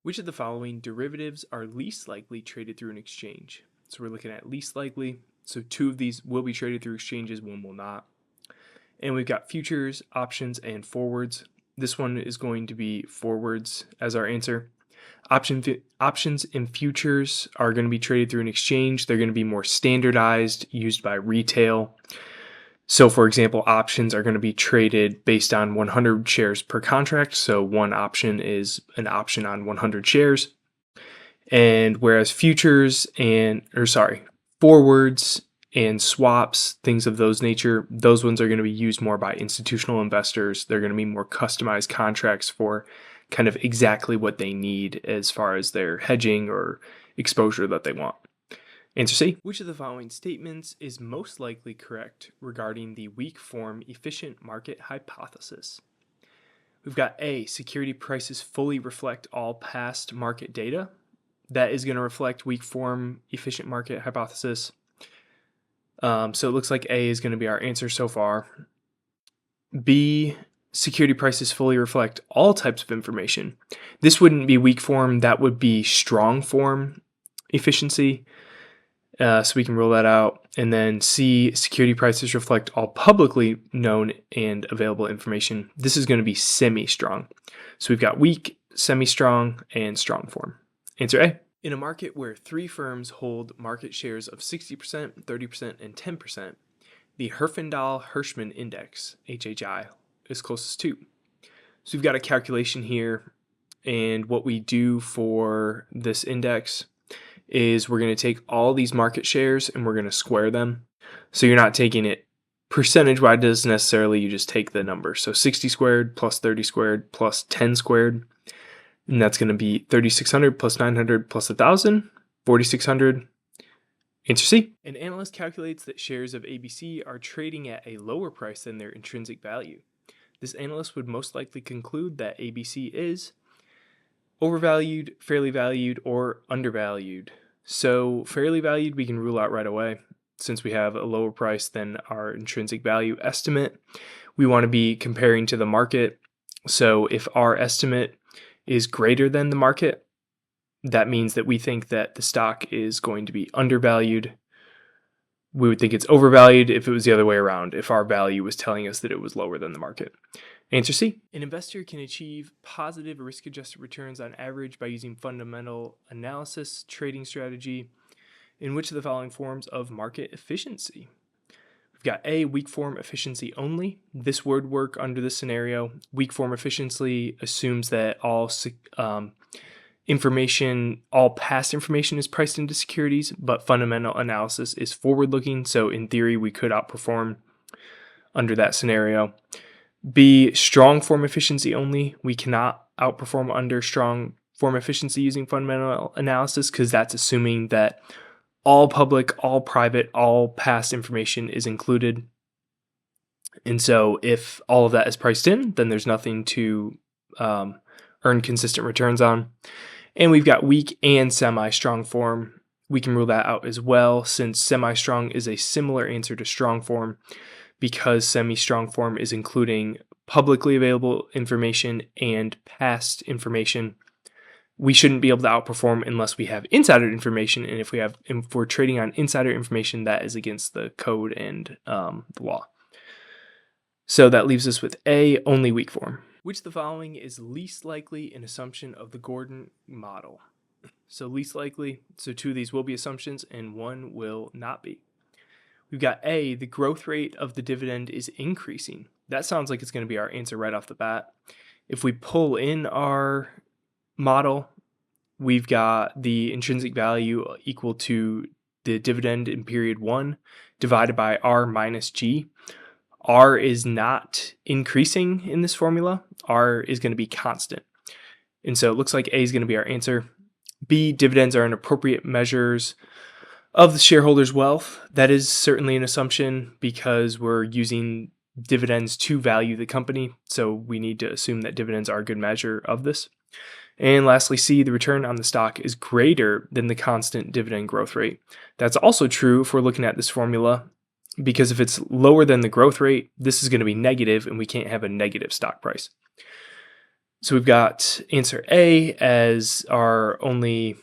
Which of the following derivatives are least likely traded through an exchange? So we're looking at least likely. So 2 of these will be traded through exchanges, 1 will not. And we've got futures, options, and forwards. This one is going to be forwards as our answer. Options and futures are going to be traded through an exchange. They're going to be more standardized, used by retail. So for example, options are going to be traded based on 100 shares per contract. So one option is an option on 100 shares. And whereas forwards and swaps, things of those nature, those ones are going to be used more by institutional investors. They're going to be more customized contracts for kind of exactly what they need as far as their hedging or exposure that they want. Answer C. Which of the following statements is most likely correct regarding the weak form efficient market hypothesis? We've got A, security prices fully reflect all past market data. That is going to reflect weak form efficient market hypothesis. So it looks like A is going to be our answer so far. B, security prices fully reflect all types of information. This wouldn't be weak form, that would be strong form efficiency. So we can rule that out. And then C, security prices reflect all publicly known and available information. This is going to be semi-strong. So we've got weak, semi-strong, and strong form. Answer A. In a market where 3 firms hold market shares of 60%, 30%, and 10%, the Herfindahl-Hirschman Index, HHI, is closest to. So we've got a calculation here, and what we do for this index is we're going to take all these market shares and we're going to square them. So you're not taking it percentage-wise necessarily, you just take the number. So 60 squared plus 30 squared plus 10 squared. And that's going to be 3,600 plus 900 plus 1,000, 4,600. Answer C. An analyst calculates that shares of ABC are trading at a lower price than their intrinsic value. This analyst would most likely conclude that ABC is overvalued, fairly valued, or undervalued. So fairly valued we can rule out right away since we have a lower price than our intrinsic value estimate. We want to be comparing to the market. So if our estimate is greater than the market, that means that we think that the stock is going to be undervalued. We would think it's overvalued if it was the other way around, if our value was telling us that it was lower than the market. Answer C. An investor can achieve positive risk-adjusted returns on average by using fundamental analysis trading strategy. In which of the following forms of market efficiency? We've got A, weak form efficiency only. This would work under this scenario. Weak form efficiency assumes that all past information is priced into securities, but fundamental analysis is forward-looking. So in theory, we could outperform under that scenario. B, strong form efficiency only. We cannot outperform under strong form efficiency using fundamental analysis because that's assuming that all public, all private, all past information is included. And so if all of that is priced in, then there's nothing to earn consistent returns on. And we've got weak and semi-strong form. We can rule that out as well since semi-strong is a similar answer to strong form because semi-strong form is including publicly available information and past information. We shouldn't be able to outperform unless we have insider information, and if we're trading on insider information, that is against the code and the law. So that leaves us with A, only weak form. Which of the following is least likely an assumption of the Gordon model? So least likely, so 2 of these will be assumptions and 1 will not be. We've got A, the growth rate of the dividend is increasing. That sounds like it's going to be our answer right off the bat. If we pull in our model, we've got the intrinsic value equal to the dividend in period 1 divided by R minus G. R is not increasing in this formula. R is going to be constant. And so it looks like A is going to be our answer. B, dividends are inappropriate measures of the shareholders' wealth. That is certainly an assumption because we're using dividends to value the company. So we need to assume that dividends are a good measure of this. And lastly, C, the return on the stock is greater than the constant dividend growth rate. That's also true if we're looking at this formula because if it's lower than the growth rate, this is going to be negative and we can't have a negative stock price. So we've got answer A as our only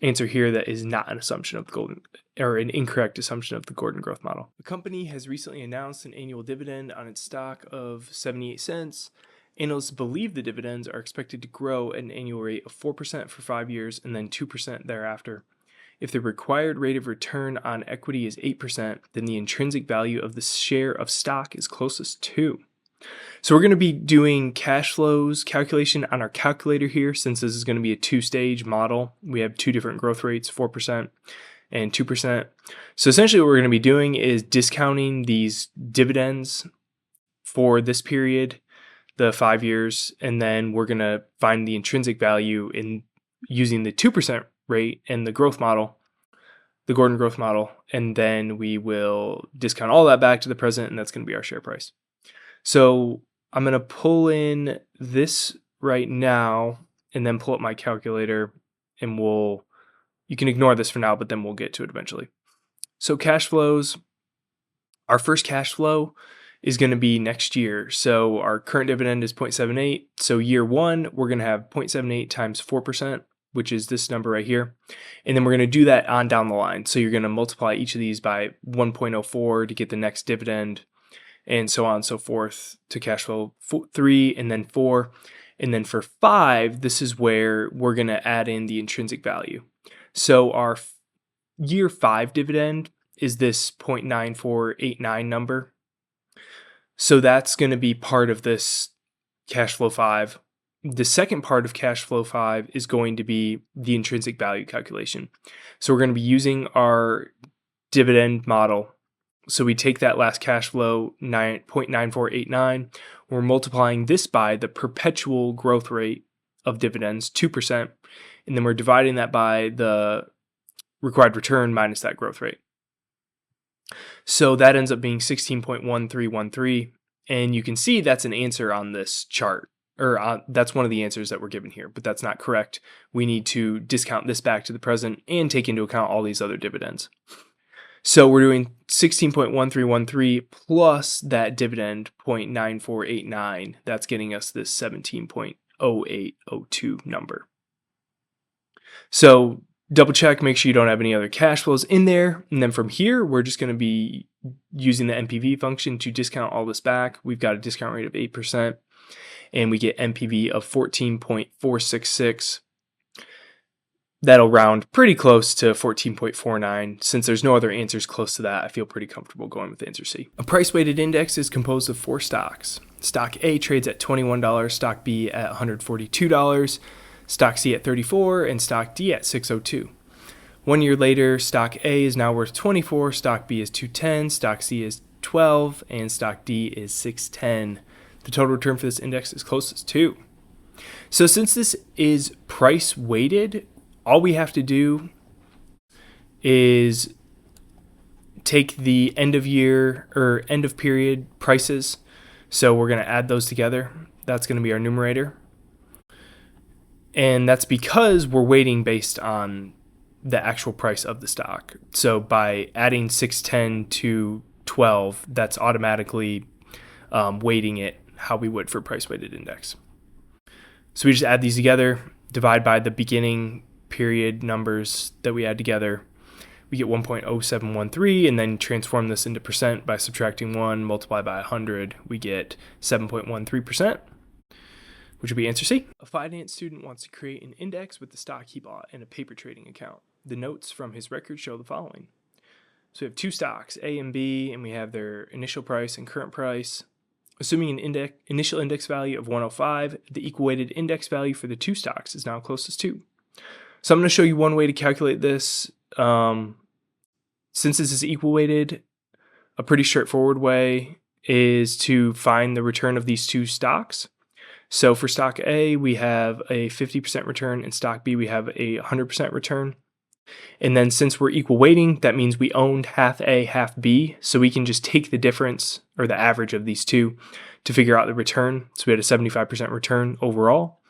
answer here that is not an assumption of the golden, or an incorrect assumption of the Gordon growth model. The company has recently announced an annual dividend on its stock of 78 cents. Analysts believe the dividends are expected to grow at an annual rate of 4% for 5 years and then 2% thereafter. If the required rate of return on equity is 8%, then the intrinsic value of the share of stock is closest to. So we're going to be doing cash flows calculation on our calculator here, since this is going to be a two-stage model. We have two different growth rates, 4% and 2%. So essentially what we're going to be doing is discounting these dividends for this period, the 5 years, and then we're going to find the intrinsic value in using the 2% rate and the growth model, the Gordon growth model, and then we will discount all that back to the present, and that's going to be our share price. So I'm going to pull in this right now and then pull up my calculator, and you can ignore this for now, but then we'll get to it eventually. So cash flows, our first cash flow is going to be next year. So our current dividend is 0.78. So year one, we're going to have 0.78 times 4%, which is this number right here. And then we're going to do that on down the line. So you're going to multiply each of these by 1.04 to get the next dividend, and so on and so forth to cash flow 3 and then 4. And then for 5, this is where we're going to add in the intrinsic value. So our year 5 dividend is this 0.9489 number. So that's going to be part of this cash flow 5. The second part of cash flow 5 is going to be the intrinsic value calculation. So we're going to be using our dividend model. So we take that last cash flow, 0.9489, we're multiplying this by the perpetual growth rate of dividends, 2%, and then we're dividing that by the required return minus that growth rate. So that ends up being 16.1313, and you can see that's an answer on this chart, or that's one of the answers that we're given here, but that's not correct. We need to discount this back to the present and take into account all these other dividends. So we're doing 16.1313 plus that dividend 0.9489. That's getting us this 17.0802 number. So double check, make sure you don't have any other cash flows in there. And then from here, we're just going to be using the NPV function to discount all this back. We've got a discount rate of 8%, and we get NPV of 14.466. That'll round pretty close to 14.49. Since there's no other answers close to that, I feel pretty comfortable going with answer C. A price-weighted index is composed of 4 stocks. Stock A trades at $21, stock B at $142, stock C at $34, and stock D at $602. 1 year later, stock A is now worth $24, stock B is $210, stock C is $12, and stock D is $610. The total return for this index is closest to. So since this is price-weighted, all we have to do is take the end of year or end of period prices. So we're going to add those together. That's going to be our numerator. And that's because we're weighting based on the actual price of the stock. So by adding 610 to 12, that's automatically weighting it how we would for price weighted index. So we just add these together, divide by the beginning period numbers that we add together. We get 1.0713, and then transform this into percent by subtracting 1, multiply by 100. We get 7.13%, which would be answer C. A finance student wants to create an index with the stock he bought and a paper trading account. The notes from his record show the following. So we have 2 stocks, A and B, and we have their initial price and current price. Assuming an initial index value of 105, the equal weighted index value for the 2 stocks is now closest to. So I'm going to show you one way to calculate this. Since this is equal weighted, a pretty straightforward way is to find the return of these 2 stocks. So for stock A, we have a 50% return, and stock B, we have a 100% return. And then since we're equal weighting, that means we owned half A, half B. So we can just take the difference, or the average of these 2, to figure out the return. So we had a 75% return overall.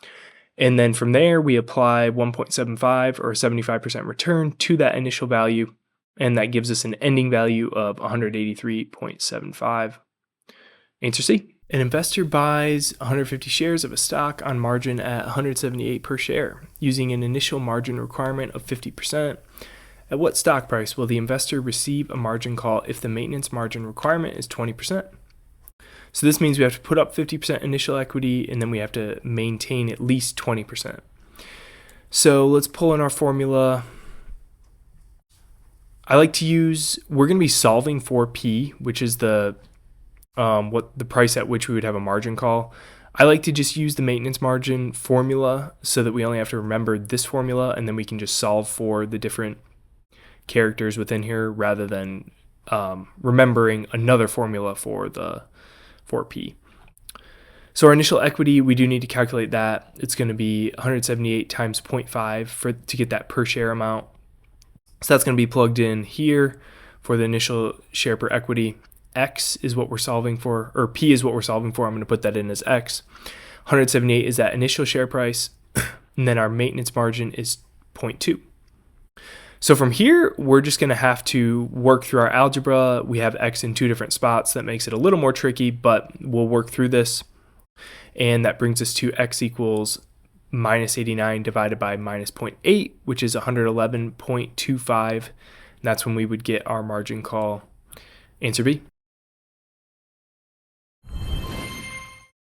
And then from there, we apply 1.75 or a 75% return to that initial value, and that gives us an ending value of 183.75. Answer C. An investor buys 150 shares of a stock on margin at 178 per share, using an initial margin requirement of 50%. At what stock price will the investor receive a margin call if the maintenance margin requirement is 20%? So this means we have to put up 50% initial equity, and then we have to maintain at least 20%. So let's pull in our formula. I like to use, we're going to be solving for P, which is the price at which we would have a margin call. I like to just use the maintenance margin formula so that we only have to remember this formula, and then we can just solve for the different characters within here rather than remembering another formula for P. So our initial equity, we do need to calculate that. It's going to be 178 times 0.5 to get that per share amount. So that's going to be plugged in here for the initial share per equity. X is what we're solving for, or P is what we're solving for. I'm going to put that in as X. 178 is that initial share price, and then our maintenance margin is 0.2. So from here, we're just going to have to work through our algebra. We have X in two different spots. That makes it a little more tricky, but we'll work through this. And that brings us to X equals minus 89 divided by minus 0.8, which is 111.25. And that's when we would get our margin call. Answer B.